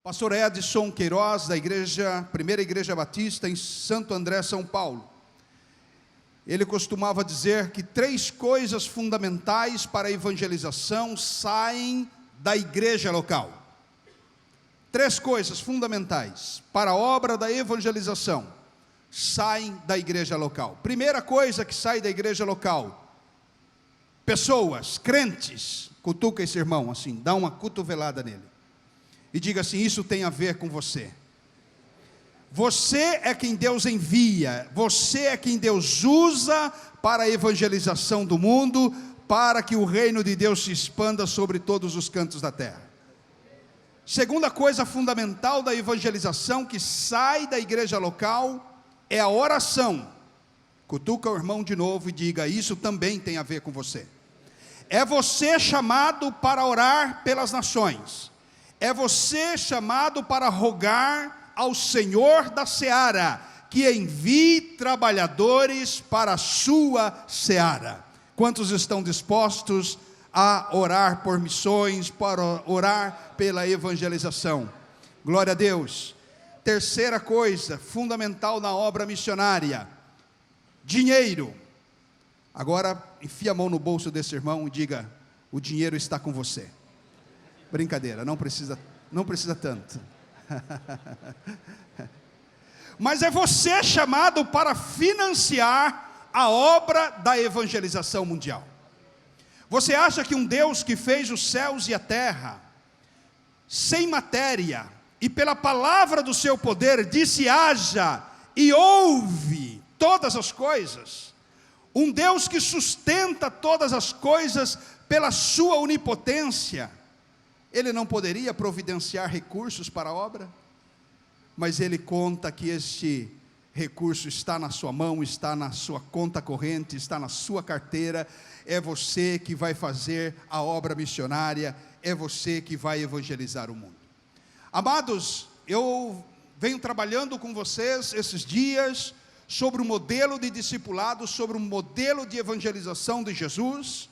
Pastor Edson Queiroz, da Primeira Igreja Batista, em Santo André, São Paulo. Ele costumava dizer que 3 coisas fundamentais para a evangelização saem da igreja local. 3 coisas fundamentais para a obra da evangelização saem da igreja local. Primeira coisa que sai da igreja local: pessoas, crentes. Cutuca esse irmão assim, dá uma cotovelada nele e diga assim: isso tem a ver com você. Você é quem Deus envia, você é quem Deus usa para a evangelização do mundo, para que o reino de Deus se expanda sobre todos os cantos da terra. Segunda coisa fundamental da evangelização que sai da igreja local é a oração. Cutuca o irmão de novo e diga: isso também tem a ver com você. É você chamado para orar pelas nações. É você chamado para rogar ao Senhor da seara que envie trabalhadores para a sua seara. Quantos estão dispostos a orar por missões, para orar pela evangelização? Glória a Deus. Terceira coisa fundamental na obra missionária: dinheiro. Agora enfia a mão no bolso desse irmão e diga: o dinheiro está com você. Brincadeira, não precisa tanto. Mas é você chamado para financiar a obra da evangelização mundial. Você acha que um Deus que fez os céus e a terra, sem matéria, e pela palavra do seu poder disse haja, e houve todas as coisas, um Deus que sustenta todas as coisas pela sua onipotência, Ele não poderia providenciar recursos para a obra? Mas Ele conta que este recurso está na sua mão, está na sua conta corrente, está na sua carteira. É você que vai fazer a obra missionária, é você que vai evangelizar o mundo. Amados, eu venho trabalhando com vocês esses dias sobre o modelo de discipulado, sobre o modelo de evangelização de Jesus,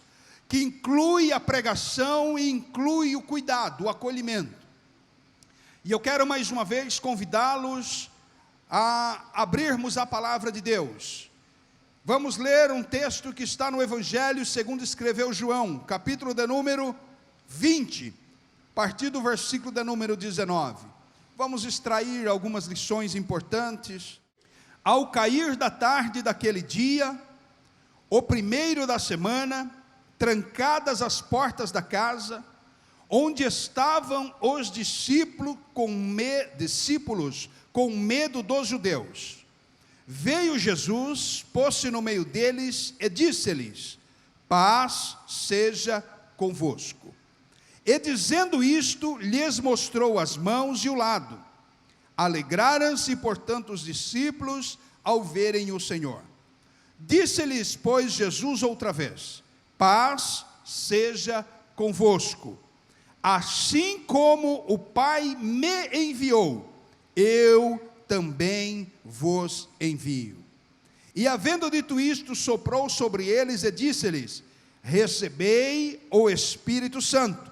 que inclui a pregação e inclui o cuidado, o acolhimento. E eu quero mais uma vez convidá-los a abrirmos a palavra de Deus. Vamos ler um texto que está no Evangelho segundo escreveu João, capítulo de número 20, a partir do versículo de número 19. Vamos extrair algumas lições importantes. Ao cair da tarde daquele dia, o primeiro da semana, trancadas as portas da casa, onde estavam os discípulos com medo dos judeus, veio Jesus, pôs-se no meio deles e disse-lhes: paz seja convosco. E dizendo isto, lhes mostrou as mãos e o lado. Alegraram-se, portanto, os discípulos ao verem o Senhor. Disse-lhes, pois, Jesus outra vez: paz seja convosco. Assim como o Pai me enviou, eu também vos envio. E havendo dito isto, soprou sobre eles e disse-lhes: recebei o Espírito Santo.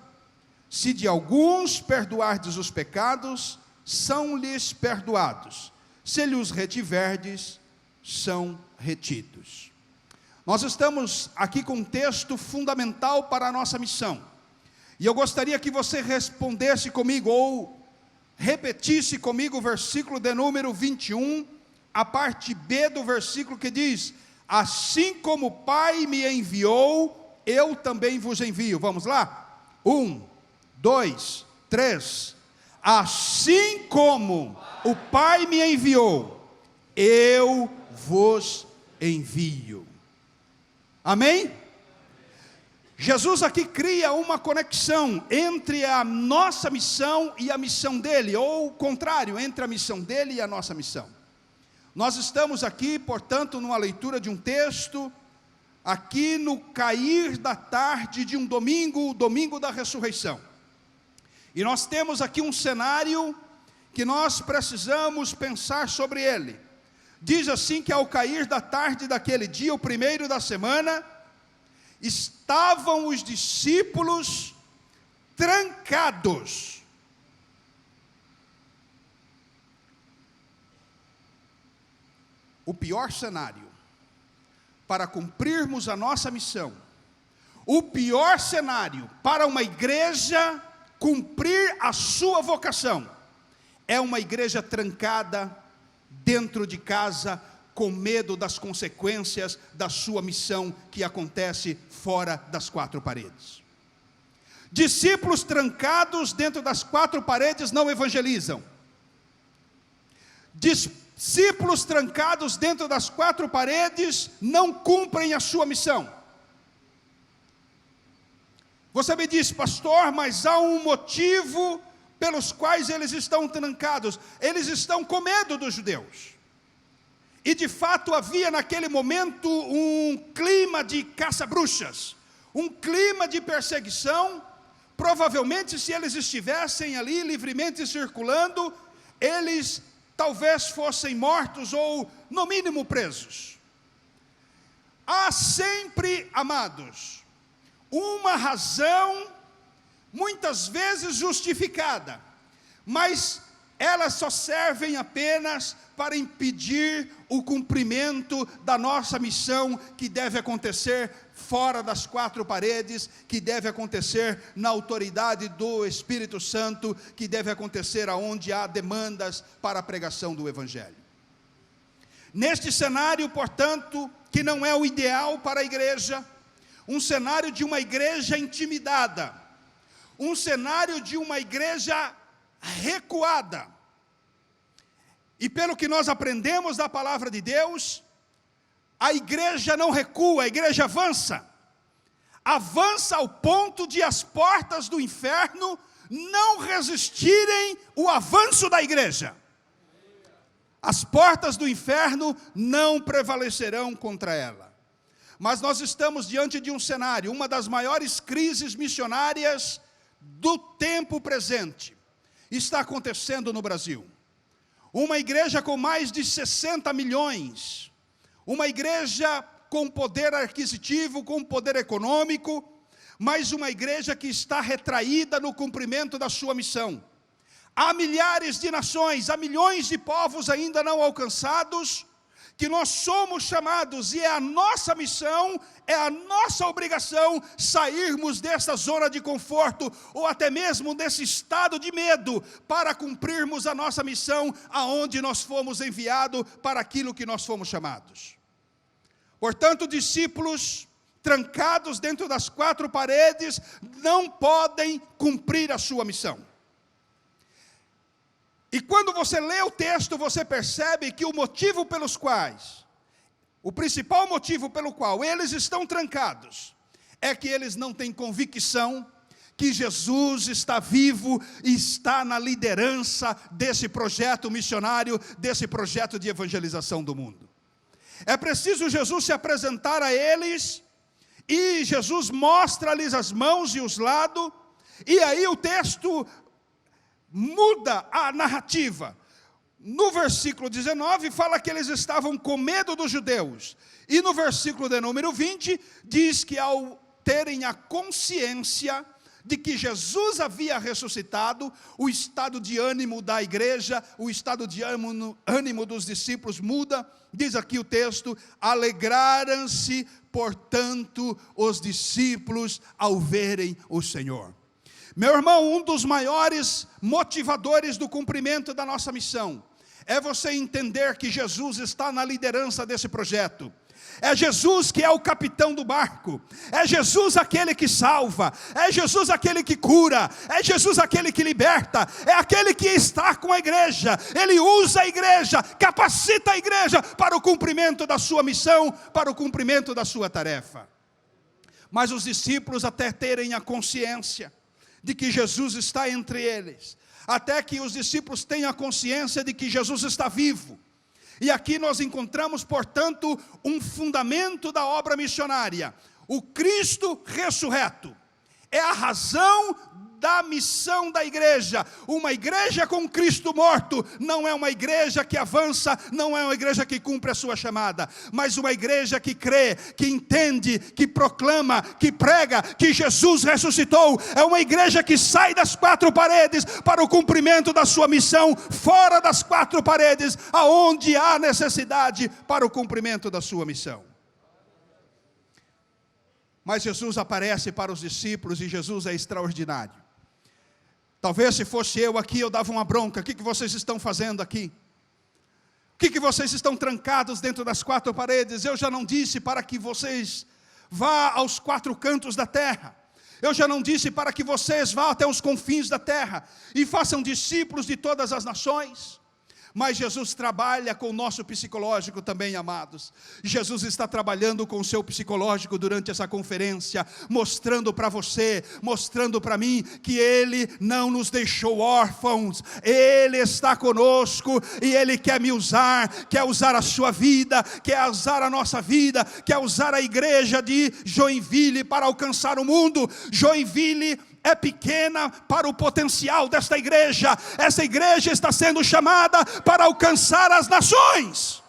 Se de alguns perdoardes os pecados, são-lhes perdoados. Se lhes retiverdes, são retidos. Nós estamos aqui com um texto fundamental para a nossa missão. E eu gostaria que você respondesse comigo, ou repetisse comigo o versículo de número 21, a parte B do versículo que diz: assim como o Pai me enviou, eu também vos envio. Vamos lá? 1, 2, 3. Assim como o Pai me enviou, eu vos envio. Amém? Jesus aqui cria uma conexão entre a nossa missão e a missão dele, ou o contrário, entre a missão dele e a nossa missão. Nós estamos aqui, portanto, numa leitura de um texto, aqui no cair da tarde de um domingo, o domingo da ressurreição. E nós temos aqui um cenário que nós precisamos pensar sobre ele. Diz assim que ao cair da tarde daquele dia, o primeiro da semana, estavam os discípulos trancados. o pior cenário para cumprirmos a nossa missão, o pior cenário para uma igreja cumprir a sua vocação, é uma igreja trancada dentro de casa, com medo das consequências da sua missão que acontece fora das quatro paredes. Discípulos trancados dentro das quatro paredes não evangelizam. Discípulos trancados dentro das quatro paredes não cumprem a sua missão. Você me diz, pastor, mas há um motivo pelos quais eles estão trancados. Eles estão com medo dos judeus. E de fato havia naquele momento um clima de caça-bruxas, um clima de perseguição. Provavelmente, se eles estivessem ali livremente circulando, eles talvez fossem mortos ou, no mínimo, presos. Há sempre, amados, uma razão, muitas vezes justificada, mas elas só servem apenas para impedir o cumprimento da nossa missão, que deve acontecer fora das quatro paredes, que deve acontecer na autoridade do Espírito Santo, que deve acontecer aonde há demandas para a pregação do Evangelho. Neste cenário, portanto, que não é o ideal para a igreja, um cenário de uma igreja intimidada, um cenário de uma igreja recuada. E pelo que nós aprendemos da palavra de Deus, a igreja não recua, a igreja avança. Avança ao ponto de as portas do inferno não resistirem o avanço da igreja. As portas do inferno não prevalecerão contra ela. Mas nós estamos diante de um cenário, uma das maiores crises missionárias do tempo presente, está acontecendo no Brasil. Uma igreja com mais de 60 milhões, uma igreja com poder aquisitivo, com poder econômico, mas uma igreja que está retraída no cumprimento da sua missão. Há milhares de nações, há milhões de povos ainda não alcançados, que nós somos chamados, e é a nossa missão, é a nossa obrigação, sairmos dessa zona de conforto, ou até mesmo desse estado de medo, para cumprirmos a nossa missão, aonde nós fomos enviados, para aquilo que nós fomos chamados. Portanto, discípulos trancados dentro das quatro paredes, não podem cumprir a sua missão. E quando você lê o texto, você percebe que o motivo pelos quais, o principal motivo pelo qual eles estão trancados, é que eles não têm convicção que Jesus está vivo e está na liderança desse projeto missionário, desse projeto de evangelização do mundo. É preciso Jesus se apresentar a eles, e Jesus mostra-lhes as mãos e os lados, e aí o texto muda a narrativa. No versículo 19 fala que eles estavam com medo dos judeus, e no versículo de número 20 diz que ao terem a consciência de que Jesus havia ressuscitado, o estado de ânimo da igreja, o estado de ânimo dos discípulos muda. Diz aqui o texto: alegraram-se, portanto, os discípulos ao verem o Senhor. Meu irmão, um dos maiores motivadores do cumprimento da nossa missão é você entender que Jesus está na liderança desse projeto. É Jesus que é o capitão do barco, é Jesus aquele que salva, é Jesus aquele que cura, é Jesus aquele que liberta, é aquele que está com a igreja. Ele usa a igreja, capacita a igreja para o cumprimento da sua missão, para o cumprimento da sua tarefa. Mas os discípulos, até terem a consciência de que Jesus está entre eles, até que os discípulos tenham a consciência de que Jesus está vivo. E aqui nós encontramos, portanto, um fundamento da obra missionária. O Cristo ressurreto é a razão da missão da igreja. Uma igreja com Cristo morto não é uma igreja que avança, não é uma igreja que cumpre a sua chamada, mas uma igreja que crê, que entende, que proclama, que prega que Jesus ressuscitou. É uma igreja que sai das quatro paredes para o cumprimento da sua missão, fora das quatro paredes, aonde há necessidade para o cumprimento da sua missão. Mas Jesus aparece para os discípulos e Jesus é extraordinário. Talvez se fosse eu aqui, eu dava uma bronca. O que vocês estão fazendo aqui? O que vocês estão trancados dentro das quatro paredes? Eu já não disse para que vocês vá aos quatro cantos da terra. Eu já não disse para que vocês vá até os confins da terra e façam discípulos de todas as nações. Mas Jesus trabalha com o nosso psicológico também, amados. Jesus está trabalhando com o seu psicológico durante essa conferência, mostrando para você, mostrando para mim, que Ele não nos deixou órfãos. Ele está conosco e Ele quer me usar, quer usar a sua vida, quer usar a nossa vida, quer usar a igreja de Joinville para alcançar o mundo. Joinville é pequena para o potencial desta igreja. Essa igreja está sendo chamada para alcançar as nações.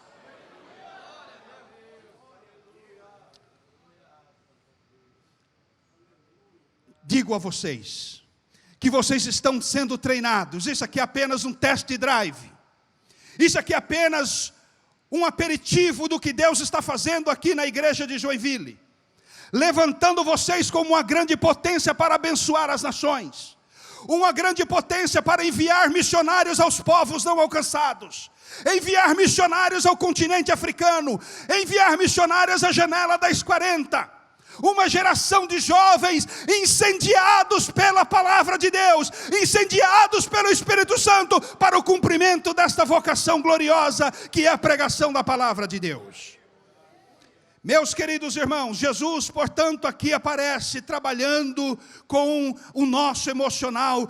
Digo a vocês, que vocês estão sendo treinados. Isso aqui é apenas um test drive. Isso aqui é apenas um aperitivo do que Deus está fazendo aqui na igreja de Joinville, levantando vocês como uma grande potência para abençoar as nações, uma grande potência para enviar missionários aos povos não alcançados, enviar missionários ao continente africano, enviar missionários à janela das 40, uma geração de jovens incendiados pela palavra de Deus, incendiados pelo Espírito Santo, para o cumprimento desta vocação gloriosa, que é a pregação da palavra de Deus. Meus queridos irmãos, Jesus, portanto, aqui aparece trabalhando com o nosso emocional,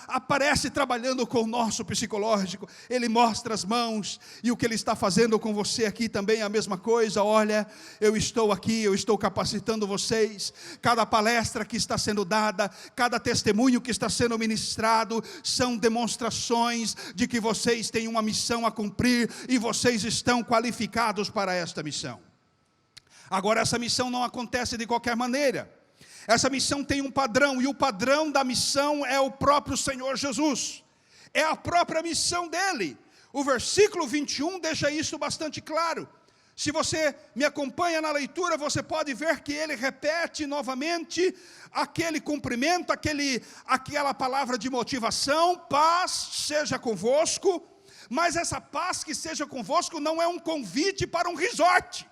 aparece trabalhando com o nosso psicológico. Ele mostra as mãos, e o que Ele está fazendo com você aqui também é a mesma coisa. Olha, eu estou aqui, eu estou capacitando vocês. Cada palestra que está sendo dada, cada testemunho que está sendo ministrado, são demonstrações de que vocês têm uma missão a cumprir, e vocês estão qualificados para esta missão. Agora, essa missão não acontece de qualquer maneira. Essa missão tem um padrão, e o padrão da missão é o próprio Senhor Jesus. É a própria missão dele. O versículo 21 deixa isso bastante claro. Se você me acompanha na leitura, você pode ver que ele repete novamente aquele cumprimento, aquela palavra de motivação: paz seja convosco. Mas essa paz que seja convosco não é um convite para um resort.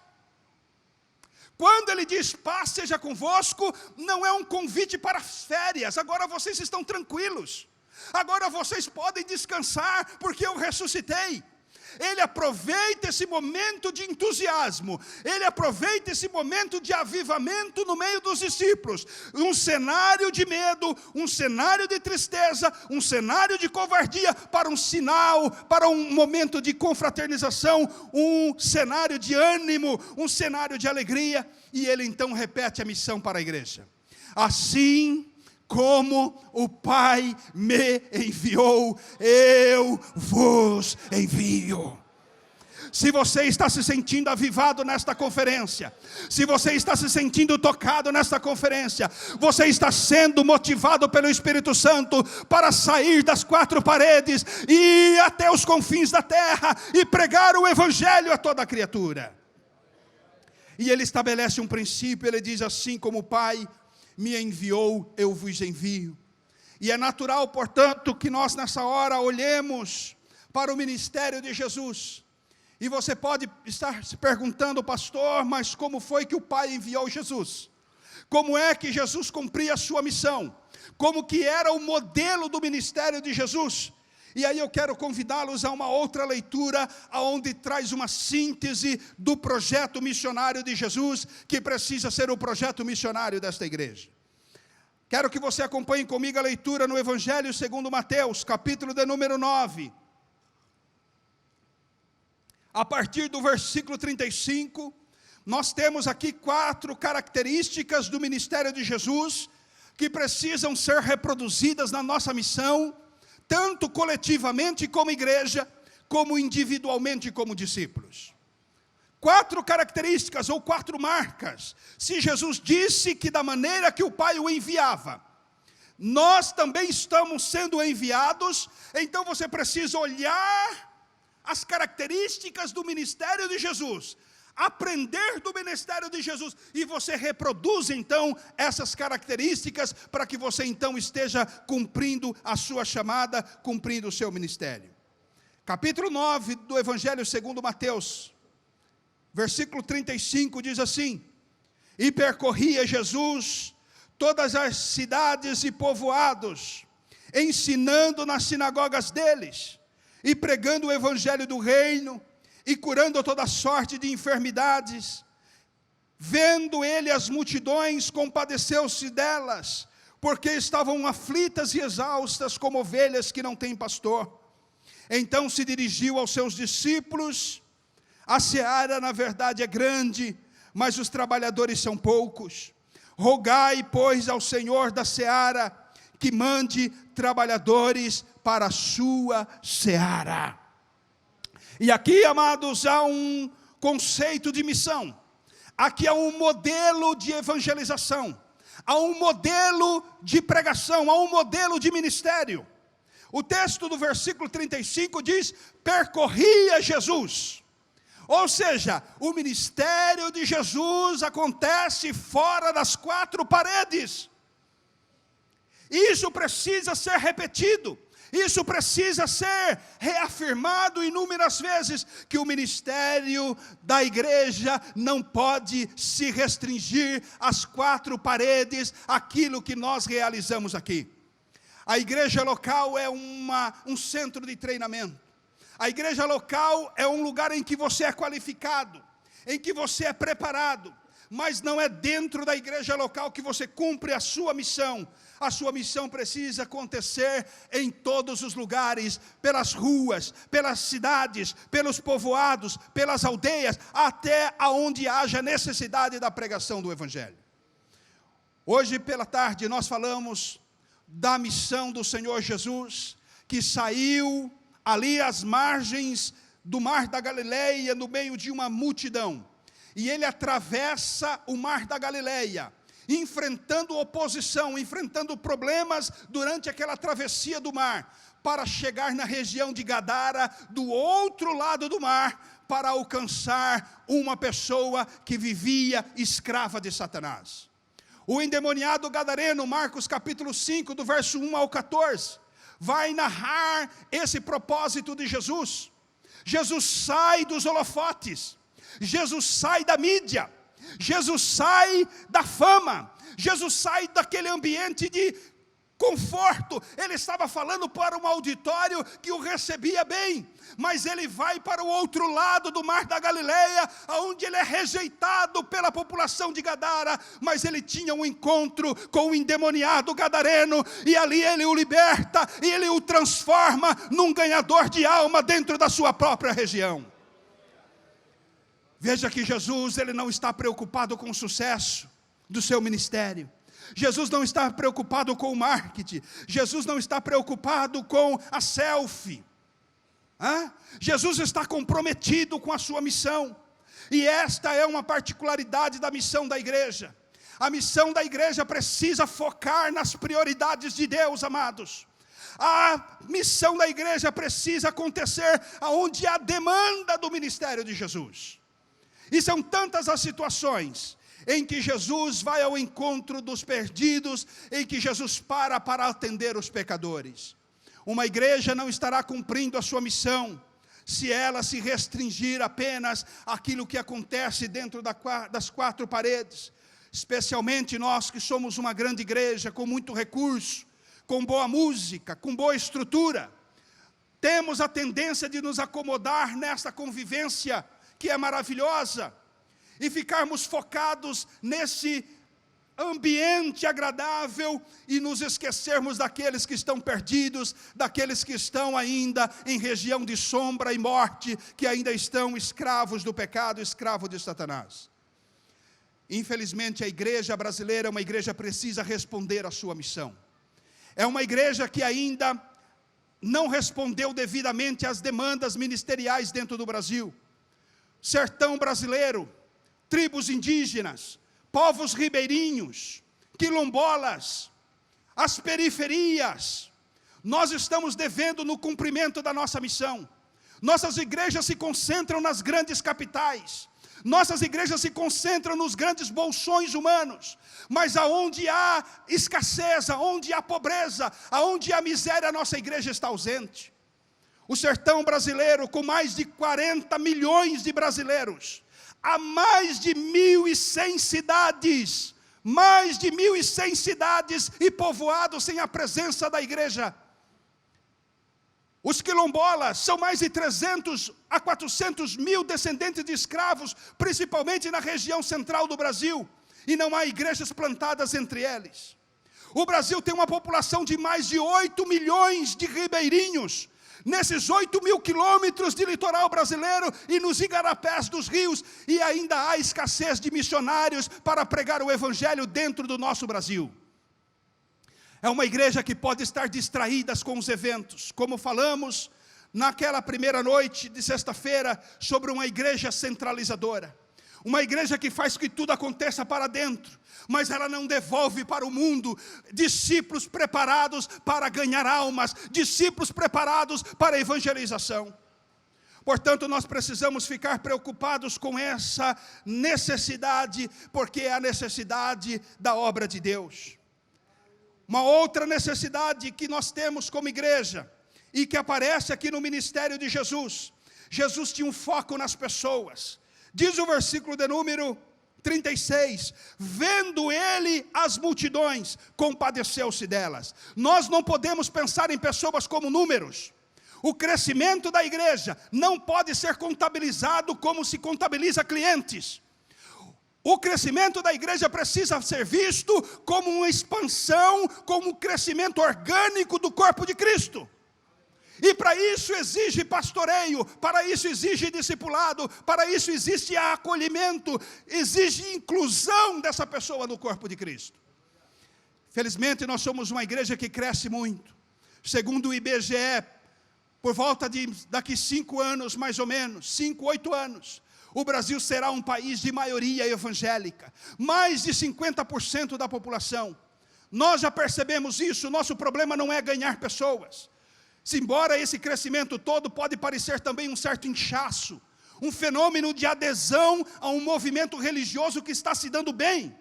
Quando ele diz paz seja convosco, não é um convite para férias. Agora vocês estão tranquilos, agora vocês podem descansar, porque eu ressuscitei. Ele aproveita esse momento de entusiasmo, ele aproveita esse momento de avivamento no meio dos discípulos. Um cenário de medo, um cenário de tristeza, um cenário de covardia, para um sinal, para um momento de confraternização, um cenário de ânimo, um cenário de alegria. E ele então repete a missão para a igreja: assim como o Pai me enviou, eu vos envio. Se você está se sentindo avivado nesta conferência, se você está se sentindo tocado nesta conferência, você está sendo motivado pelo Espírito Santo para sair das quatro paredes e ir até os confins da terra e pregar o Evangelho a toda criatura. E ele estabelece um princípio, ele diz: assim como o Pai me enviou, eu vos envio. E é natural, portanto, que nós nessa hora olhemos para o ministério de Jesus. E você pode estar se perguntando: pastor, mas como foi que o Pai enviou Jesus? Como é que Jesus cumpria a sua missão? Como que era o modelo do ministério de Jesus? E aí eu quero convidá-los a uma outra leitura, onde traz uma síntese do projeto missionário de Jesus, que precisa ser o projeto missionário desta igreja. Quero que você acompanhe comigo a leitura no Evangelho segundo Mateus, capítulo de número 9. A partir do versículo 35, nós temos aqui 4 características do ministério de Jesus, que precisam ser reproduzidas na nossa missão, tanto coletivamente como igreja, como individualmente como discípulos. 4 características ou 4 marcas. Se Jesus disse que da maneira que o Pai o enviava, nós também estamos sendo enviados, então você precisa olhar as características do ministério de Jesus, aprender do ministério de Jesus, e você reproduz então essas características, para que você então esteja cumprindo a sua chamada, cumprindo o seu ministério. Capítulo 9 do Evangelho segundo Mateus, versículo 35 diz assim: e percorria Jesus todas as cidades e povoados, ensinando nas sinagogas deles, e pregando o evangelho do reino, e curando toda sorte de enfermidades. Vendo ele as multidões, compadeceu-se delas, porque estavam aflitas e exaustas, como ovelhas que não têm pastor. Então se dirigiu aos seus discípulos: a seara na verdade é grande, mas os trabalhadores são poucos. Rogai, pois, ao Senhor da seara, que mande trabalhadores para a sua seara. E aqui, amados, há um conceito de missão. Aqui há um modelo de evangelização. Há um modelo de pregação, há um modelo de ministério. O texto do versículo 35 diz: percorria Jesus. Ou seja, o ministério de Jesus acontece fora das 4 paredes. Isso precisa ser repetido. Isso precisa ser reafirmado inúmeras vezes, que o ministério da igreja não pode se restringir às 4 paredes, aquilo que nós realizamos aqui. A igreja local é um centro de treinamento. A igreja local é um lugar em que você é qualificado, em que você é preparado, mas não é dentro da igreja local que você cumpre a sua missão. A sua missão precisa acontecer em todos os lugares, pelas ruas, pelas cidades, pelos povoados, pelas aldeias, até aonde haja necessidade da pregação do evangelho. Hoje pela tarde nós falamos da missão do Senhor Jesus, que saiu ali às margens do mar da Galileia, no meio de uma multidão, e ele atravessa o mar da Galileia, enfrentando oposição, enfrentando problemas durante aquela travessia do mar, para chegar na região de Gadara, do outro lado do mar, para alcançar uma pessoa que vivia escrava de Satanás. O endemoniado gadareno, Marcos capítulo 5, do verso 1 ao 14, vai narrar esse propósito de Jesus. Jesus sai dos holofotes, Jesus sai da mídia, Jesus sai da fama, Jesus sai daquele ambiente de conforto. Ele estava falando para um auditório que o recebia bem, mas ele vai para o outro lado do mar da Galileia, onde ele é rejeitado pela população de Gadara, mas ele tinha um encontro com o endemoniado gadareno, e ali ele o liberta, e ele o transforma num ganhador de alma dentro da sua própria região. Veja que Jesus, ele não está preocupado com o sucesso do seu ministério. Jesus não está preocupado com o marketing. Jesus não está preocupado com a selfie. Jesus está comprometido com a sua missão. E esta é uma particularidade da missão da igreja. A missão da igreja precisa focar nas prioridades de Deus, amados. A missão da igreja precisa acontecer onde há demanda do ministério de Jesus. E são tantas as situações em que Jesus vai ao encontro dos perdidos, em que Jesus para atender os pecadores. Uma igreja não estará cumprindo a sua missão se ela se restringir apenas àquilo que acontece dentro das 4 paredes. Especialmente nós que somos uma grande igreja, com muito recurso, com boa música, com boa estrutura. Temos a tendência de nos acomodar nesta convivência que é maravilhosa, e ficarmos focados nesse ambiente agradável, e nos esquecermos daqueles que estão perdidos, daqueles que estão ainda em região de sombra e morte, que ainda estão escravos do pecado, escravos de Satanás. Infelizmente, a igreja brasileira é uma igreja que precisa responder à sua missão. É uma igreja que ainda não respondeu devidamente às demandas ministeriais dentro do Brasil. Sertão brasileiro, tribos indígenas, povos ribeirinhos, quilombolas, as periferias, nós estamos devendo no cumprimento da nossa missão. Nossas igrejas se concentram nas grandes capitais, nossas igrejas se concentram nos grandes bolsões humanos, mas aonde há escassez, aonde há pobreza, aonde há miséria, a nossa igreja está ausente. O sertão brasileiro, com mais de 40 milhões de brasileiros, há mais de 1.100 cidades, mais de 1.100 cidades e povoados sem a presença da igreja. Os quilombolas são mais de 300 a 400 mil descendentes de escravos, principalmente na região central do Brasil, e não há igrejas plantadas entre eles. O Brasil tem uma população de mais de 8 milhões de ribeirinhos, nesses 8 mil quilômetros de litoral brasileiro e nos igarapés dos rios, e ainda há escassez de missionários para pregar o evangelho dentro do nosso Brasil. É uma igreja que pode estar distraída com os eventos, como falamos naquela primeira noite de sexta-feira, sobre uma igreja centralizadora. Uma igreja que faz que tudo aconteça para dentro, mas ela não devolve para o mundo discípulos preparados para ganhar almas, discípulos preparados para a evangelização. Portanto, nós precisamos ficar preocupados com essa necessidade, porque é a necessidade da obra de Deus. Uma outra necessidade que nós temos como igreja, e que aparece aqui no ministério de Jesus. Jesus tinha um foco nas pessoas. Diz o versículo de número 36, vendo ele as multidões, compadeceu-se delas. Nós não podemos pensar em pessoas como números. O crescimento da igreja não pode ser contabilizado como se contabiliza clientes. O crescimento da igreja precisa ser visto como uma expansão, como um crescimento orgânico do corpo de Cristo. E para isso exige pastoreio, para isso exige discipulado, para isso existe acolhimento, exige inclusão dessa pessoa no corpo de Cristo. Felizmente nós somos uma igreja que cresce muito. Segundo o IBGE, por volta de daqui 5 anos mais ou menos, 5, 8 anos, o Brasil será um país de maioria evangélica, mais de 50% da população. Nós já percebemos isso, nosso problema não é ganhar pessoas. Embora esse crescimento todo pode parecer também um certo inchaço, um fenômeno de adesão a um movimento religioso que está se dando bem.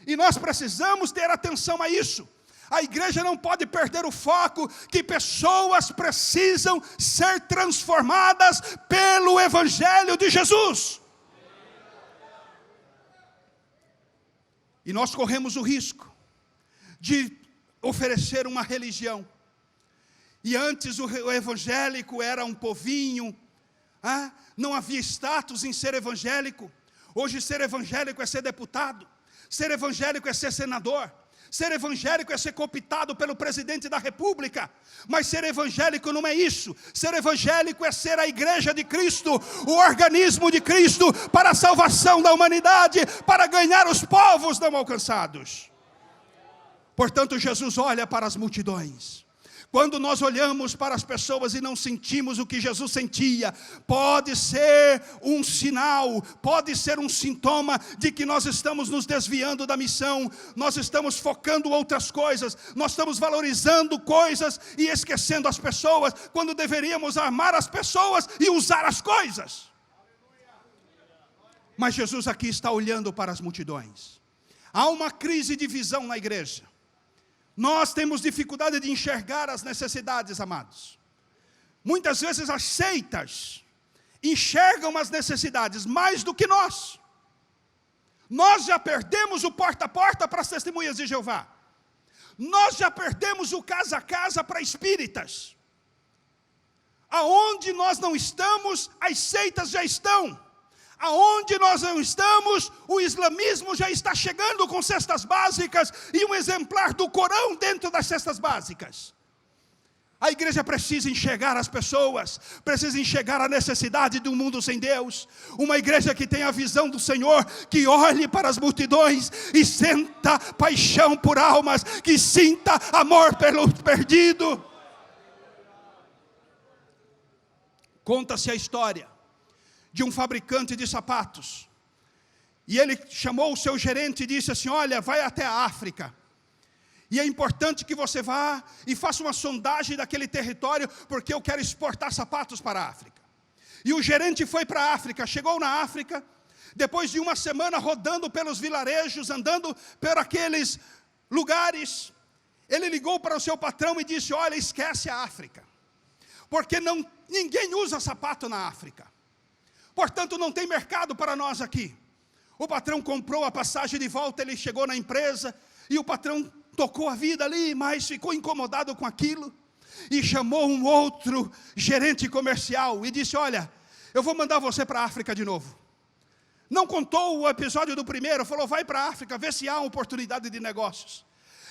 E nós precisamos ter atenção a isso. A igreja não pode perder o foco que pessoas precisam ser transformadas pelo evangelho de Jesus. E nós corremos o risco de oferecer uma religião. E antes o evangélico era um povinho, não havia status em ser evangélico. Hoje ser evangélico é ser deputado, ser evangélico é ser senador, ser evangélico é ser cooptado pelo presidente da república. Mas ser evangélico não é isso. Ser evangélico é ser a igreja de Cristo, o organismo de Cristo para a salvação da humanidade, para ganhar os povos não alcançados. Portanto, Jesus olha para as multidões. Quando nós olhamos para as pessoas e não sentimos o que Jesus sentia, pode ser um sinal, pode ser um sintoma de que nós estamos nos desviando da missão, nós estamos focando outras coisas, nós estamos valorizando coisas e esquecendo as pessoas, quando deveríamos amar as pessoas e usar as coisas. Mas Jesus aqui está olhando para as multidões. Há uma crise de visão na igreja. Nós temos dificuldade de enxergar as necessidades, amados. Muitas vezes as seitas enxergam as necessidades mais do que nós. Nós já perdemos o porta a porta para as testemunhas de Jeová. Nós já perdemos o casa a casa para espíritas. Aonde nós não estamos, as seitas já estão. Aonde nós não estamos, o islamismo já está chegando com cestas básicas e um exemplar do Corão dentro das cestas básicas. A igreja precisa enxergar as pessoas, precisa enxergar a necessidade de um mundo sem Deus. Uma igreja que tenha a visão do Senhor, que olhe para as multidões e sinta paixão por almas, que sinta amor pelo perdido. Conta-se a história de um fabricante de sapatos. E ele chamou o seu gerente e disse assim: olha, vai até a África. E é importante que você vá e faça uma sondagem daquele território, porque eu quero exportar sapatos para a África. E o gerente foi para a África, chegou na África, depois de uma semana rodando pelos vilarejos, andando por aqueles lugares, ele ligou para o seu patrão e disse: olha, esquece a África, porque ninguém usa sapato na África, portanto não tem mercado para nós aqui. O patrão comprou a passagem de volta, ele chegou na empresa, e o patrão tocou a vida ali, mas ficou incomodado com aquilo, e chamou um outro gerente comercial, e disse: olha, eu vou mandar você para a África de novo. Não contou o episódio do primeiro, falou: vai para a África, vê se há oportunidade de negócios.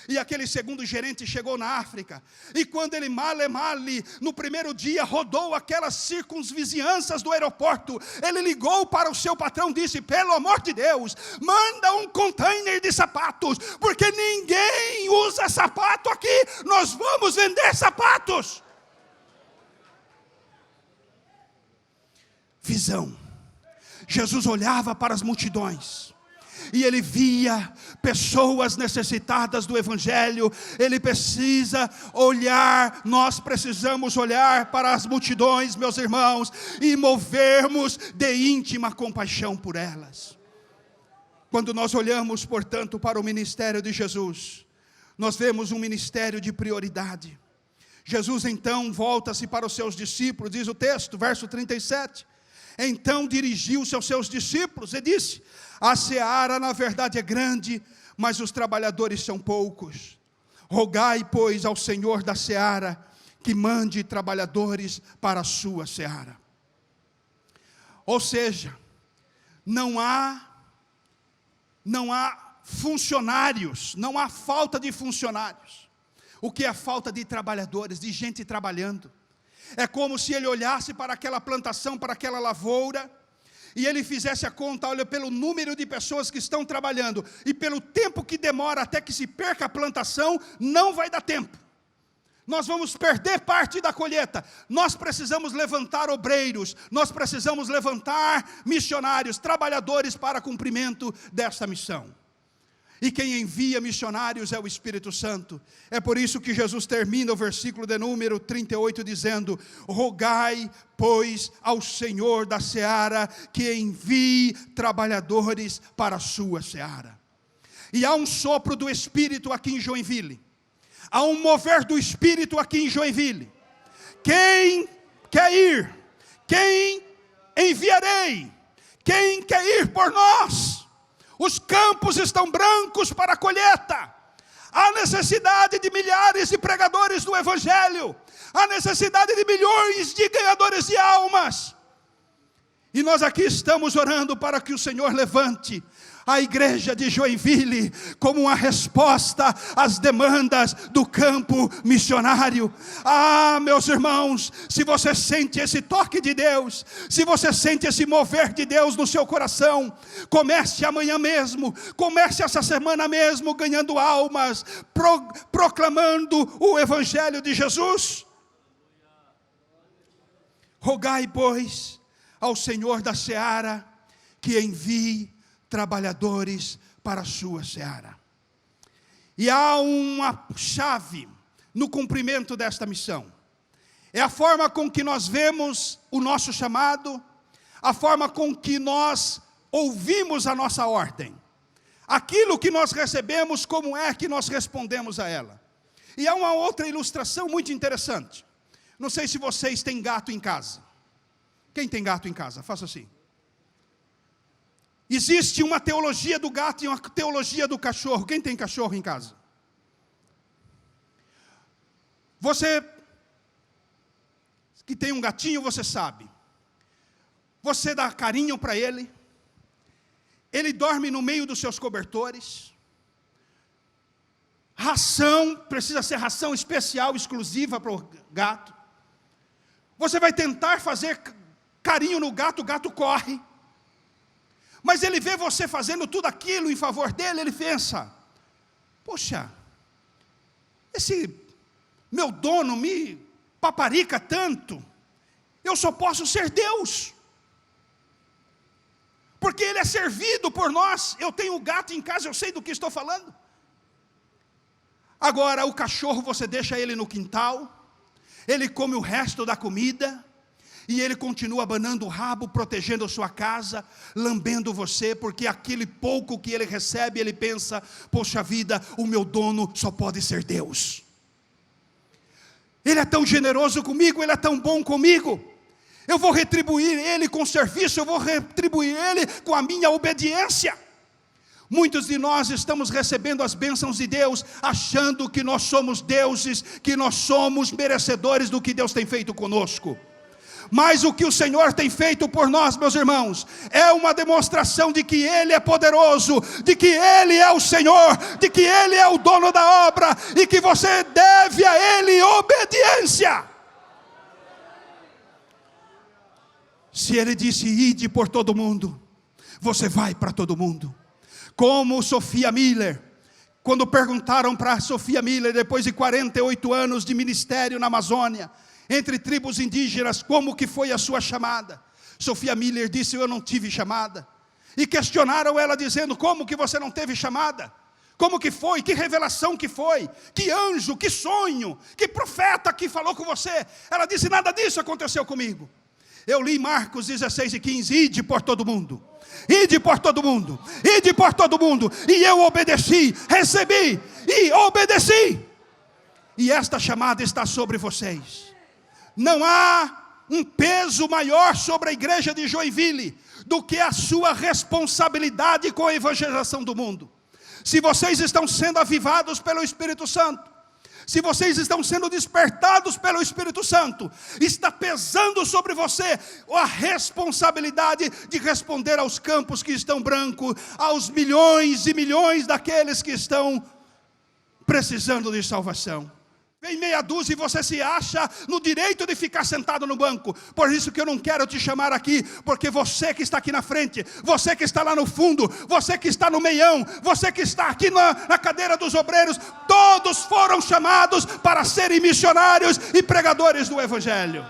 E aquele segundo gerente chegou na África, e quando ele male, no primeiro dia, rodou aquelas circunvizinhanças do aeroporto, ele ligou para o seu patrão e disse: pelo amor de Deus, manda um container de sapatos, porque ninguém usa sapato aqui, nós vamos vender sapatos. Visão. Jesus olhava para as multidões, e ele via pessoas necessitadas do Evangelho. Ele precisa olhar, nós precisamos olhar para as multidões, meus irmãos, e movermos de íntima compaixão por elas. Quando nós olhamos, portanto, para o ministério de Jesus, nós vemos um ministério de prioridade. Jesus então volta-se para os seus discípulos, diz o texto, verso 37, então dirigiu-se aos seus discípulos e disse: a seara na verdade é grande, mas os trabalhadores são poucos. Rogai, pois, ao Senhor da seara, que mande trabalhadores para a sua seara. Ou seja, não há funcionários, não há falta de funcionários. O que é falta de trabalhadores, de gente trabalhando. É como se ele olhasse para aquela plantação, para aquela lavoura, e ele fizesse a conta, olha, pelo número de pessoas que estão trabalhando, e pelo tempo que demora até que se perca a plantação, não vai dar tempo. Nós vamos perder parte da colheita. Nós precisamos levantar obreiros, nós precisamos levantar missionários, trabalhadores para cumprimento desta missão. E quem envia missionários é o Espírito Santo. É por isso que Jesus termina o versículo de número 38 dizendo: rogai, pois, ao Senhor da seara que envie trabalhadores para a sua seara. E há um sopro do Espírito aqui em Joinville. Há um mover do Espírito aqui em Joinville. Quem quer ir? Quem enviarei? Quem quer ir por nós? Os campos estão brancos para a colheita. Há necessidade de milhares de pregadores do Evangelho. Há necessidade de milhões de ganhadores de almas. E nós aqui estamos orando para que o Senhor levante a igreja de Joinville como uma resposta às demandas do campo missionário. Ah, meus irmãos, se você sente esse toque de Deus, se você sente esse mover de Deus no seu coração, comece amanhã mesmo, comece essa semana mesmo, ganhando almas, proclamando o Evangelho de Jesus. Rogai, pois, ao Senhor da seara que envie trabalhadores para a sua seara. E há uma chave no cumprimento desta missão. É a forma com que nós vemos o nosso chamado, a forma com que nós ouvimos a nossa ordem. Aquilo que nós recebemos, como é que nós respondemos a ela. E há uma outra ilustração muito interessante. Não sei se vocês têm gato em casa. Quem tem gato em casa? Faça assim. Existe uma teologia do gato e uma teologia do cachorro. Quem tem cachorro em casa? Você que tem um gatinho, você sabe. Você dá carinho para ele. Ele dorme no meio dos seus cobertores. ração, precisa ser ração especial, exclusiva para o gato. Você vai tentar fazer carinho no gato, o gato corre. Mas ele vê você fazendo tudo aquilo em favor dele, ele pensa: poxa, esse meu dono me paparica tanto, eu só posso ser Deus, porque ele é servido por nós. Eu tenho um gato em casa, eu sei do que estou falando. Agora o cachorro, você deixa ele no quintal, ele come o resto da comida, e ele continua abanando o rabo, protegendo a sua casa, lambendo você, porque aquele pouco que ele recebe, ele pensa: poxa vida, o meu dono só pode ser Deus. Ele é tão generoso comigo, ele é tão bom comigo. Eu vou retribuir ele com serviço, eu vou retribuir ele com a minha obediência. Muitos de nós estamos recebendo as bênçãos de Deus, achando que nós somos deuses, que nós somos merecedores do que Deus tem feito conosco. Mas o que o Senhor tem feito por nós, meus irmãos, é uma demonstração de que Ele é poderoso, de que Ele é o Senhor, de que Ele é o dono da obra, e que você deve a Ele obediência. Se Ele disse: ide por todo mundo, você vai para todo mundo. Como Sophia Miller, quando perguntaram para Sophia Miller, depois de 48 anos de ministério na Amazônia, entre tribos indígenas, como que foi a sua chamada? Sophia Miller disse: eu não tive chamada. E questionaram ela dizendo: como que você não teve chamada? Como que foi? Que revelação que foi? Que anjo, que sonho, que profeta que falou com você? Ela disse: nada disso aconteceu comigo. Eu li Marcos 16:15, ide por todo mundo. Ide por todo mundo, ide por todo mundo. E eu obedeci, recebi e obedeci. E esta chamada está sobre vocês. Não há um peso maior sobre a igreja de Joinville do que a sua responsabilidade com a evangelização do mundo. Se vocês estão sendo avivados pelo Espírito Santo, se vocês estão sendo despertados pelo Espírito Santo, está pesando sobre você a responsabilidade de responder aos campos que estão brancos, aos milhões e milhões daqueles que estão precisando de salvação. Vem meia dúzia e você se acha no direito de ficar sentado no banco. Por isso que eu não quero te chamar aqui, porque você que está aqui na frente, você que está lá no fundo, você que está no meião, você que está aqui na cadeira dos obreiros, todos foram chamados para serem missionários e pregadores do Evangelho.